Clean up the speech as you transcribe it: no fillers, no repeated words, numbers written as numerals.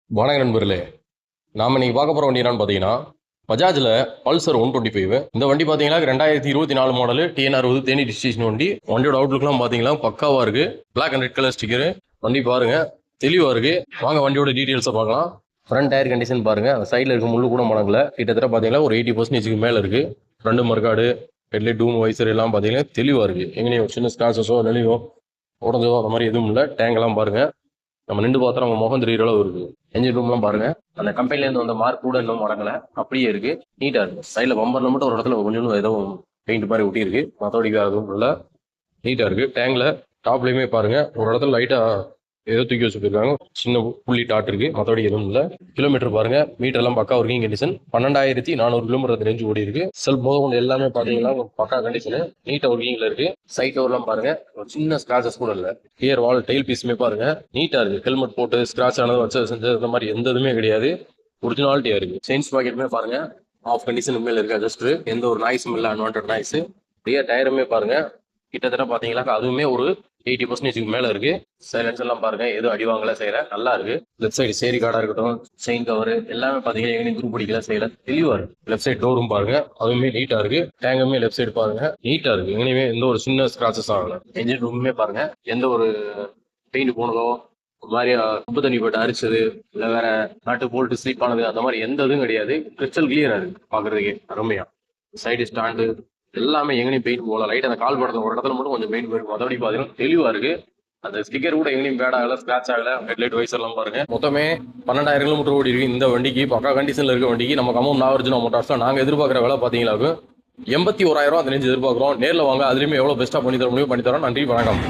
வணக்க நண்பர்களே. நாம இன்னைக்கு பார்க்க போற வண்டி என்னன்னு பார்த்தீங்கன்னா, பஜாஜ்ல பல்சர் 125. இந்த வண்டி பார்த்தீங்கன்னா 2024 மாடல் TN60 தேனி டிஸ்ட்ரிக்ஷன் வண்டி. வண்டியோட அவுட்லுக்லாம் பார்த்தீங்கன்னா பக்காவா இருக்கு. Black and red colour sticker. வண்டி பாருங்க தெளிவா இருக்கு. வாங்க வண்டியோட டீடைல்ஸை பார்க்கலாம். ஃப்ரண்ட் டயர் கண்டிஷன் பாருங்க. அந்த சைடில் இருக்க முள்ளு கூட மடங்கல. கிட்டத்தட்ட பார்த்தீங்கன்னா ஒரு 80% மேல இருக்கு. ஃப்ரண்ட் மர்காடு, ஹெட்லைட், டூம், வைசர் எல்லாம் பார்த்தீங்கன்னா தெளிவா இருக்கு. எங்கேயும் சின்ன ஸ்கிராச்சஸோ நெளிவோ உடஞ்சோ அந்த மாதிரி எதுவும் இல்லை. டேங்க் எல்லாம் பாருங்க. நம்ம நின்று பார்த்தா நம்ம முகம் தெரியுற அளவு இருக்கு. என்ஜின் ரூம்லாம் பாருங்க. அந்த கம்பெனிலேருந்து வந்த மார்க் கூட இன்னும் மடங்கல. அப்படியே இருக்கு. நீட்டா இருக்கு. சைடில் பம்பர்ல மட்டும் ஒரு இடத்துல கொஞ்சம் ஏதோ பெயிண்ட் மாதிரி ஒட்டி இருக்கு. மற்றபடி வேற எதுவும் இல்லை. நீட்டா இருக்கு. டேங்க்ல டாப்லயுமே பாருங்க ஒரு இடத்துல லைட்டா ஏதோ தூக்கி வச்சுருக்காங்க. சின்ன புள்ளி டாட் இருக்கு. மற்றபடி எதுவும் இல்லை. கிலோமீட்டர் பாருங்க. மீட்டர் எல்லாம் பக்கா ஒர்க்கிங் கண்டிஷன். 12,400 கிலோமீட்டர் ரேஞ்சு ஓடி இருக்கு. செல்ஃப் போதும் எல்லாமே பாத்தீங்கன்னா பக்கா கண்டிஷன். நீட்டா ஒர்க்கிங்ல இருக்கு. சைட் ஓவர்லாம் பாருங்க. ஒரு சின்ன ஸ்கிராச்சஸ் கூட இல்லை. கியர் வால் டெயில் பீஸுமே பாருங்க நீட்டா இருக்கு. ஹெல்மெட் போட்டு ஸ்கிராச் ஆனது வச்சு செஞ்சது இந்த மாதிரி எந்த இதுவுமே கிடையாது. ஒரிஜினாலிட்டியா இருக்கு. செயின்ஸ் பாக்கெட்டுமே பாருங்க ஆஃப் கண்டிஷன் மேல இருக்கு. அட்ஜஸ்ட் எந்த ஒரு நாய்ஸும் இல்லை. Unwanted noise. ரியர் டயருமே பாருங்க கிட்டத்தட்ட பாத்தீங்கன்னா அதுவுமே ஒரு 80% மேல இருக்கு. சைலன்ஸ் எல்லாம் பாருங்க எதுவும் அடிவாங்கல செய்யல. நல்லா இருக்கு. லெஃப்ட் சைடு சேரி கார்டா இருக்கட்டும், செயின் கவர் எல்லாமே பாத்தீங்கன்னா எங்கேயும் துரு பிடிக்கல செய்யல. தெளிவா இருக்கு. லெஃப்ட் சைடு டோரும் பாருங்க அதுவுமே நீட்டா இருக்கு. டேங்குமே லெஃப்ட் சைடு பாருங்க நீட்டா இருக்கு. எங்கேயுமே எந்த ஒரு சின்ன ஸ்கிராச்சஸ் ஆகல. என்ஜின் ரூமுமே பாருங்க எந்த ஒரு பெயிண்ட் போனதோ ஒரு மாதிரி உப்பு தண்ணி போட்டு அரிச்சது இல்ல வேற நாட்டு போல்ட்டு ஸ்லீப் ஆனது அந்த மாதிரி எந்த இதுவும் கிடையாது. கிறிஸ்டல் கிளியரா இருக்கு பாக்குறதுக்கே அருமையா. சைடு ஸ்டாண்டு எல்லாமே எங்கேயும் பெயிண்ட் போகல. லைட் அந்த கால் படத்துல ஒரு இடத்துல மட்டும் கொஞ்சம் பெயிண்ட் போயிருக்கும். மற்றபடி பாத்தீங்கன்னா தெளிவா இருக்கு. அந்த ஸ்டிக்கர் கூட எங்கேயும் பேட் ஆகல, ஸ்கிராச் ஆகல. ஹெட்லைட் வைசர் எல்லாம் பாருங்க. மொத்தமே 12,000 கிலோமீட்டர் ஓடி இருக்கு. இந்த வண்டிக்கு பக்கா கண்டிஷன்ல இருக்க வண்டிக்கு நமக்கு அமௌண்ட் ஆவரேஜ் மோட்டார்ஸ் நாங்க எதிர்பார்க்குற வேலை பாத்தீங்களாக்கும் 81,000 அந்த ரேஞ்சு எதிர்பார்க்குறோம். நேரில் வாங்க. அதுலயுமே எவ்வளவு பெஸ்ட்டா பண்ணி தர முடியும் பண்ணி தரோம். நன்றி, வணக்கம்.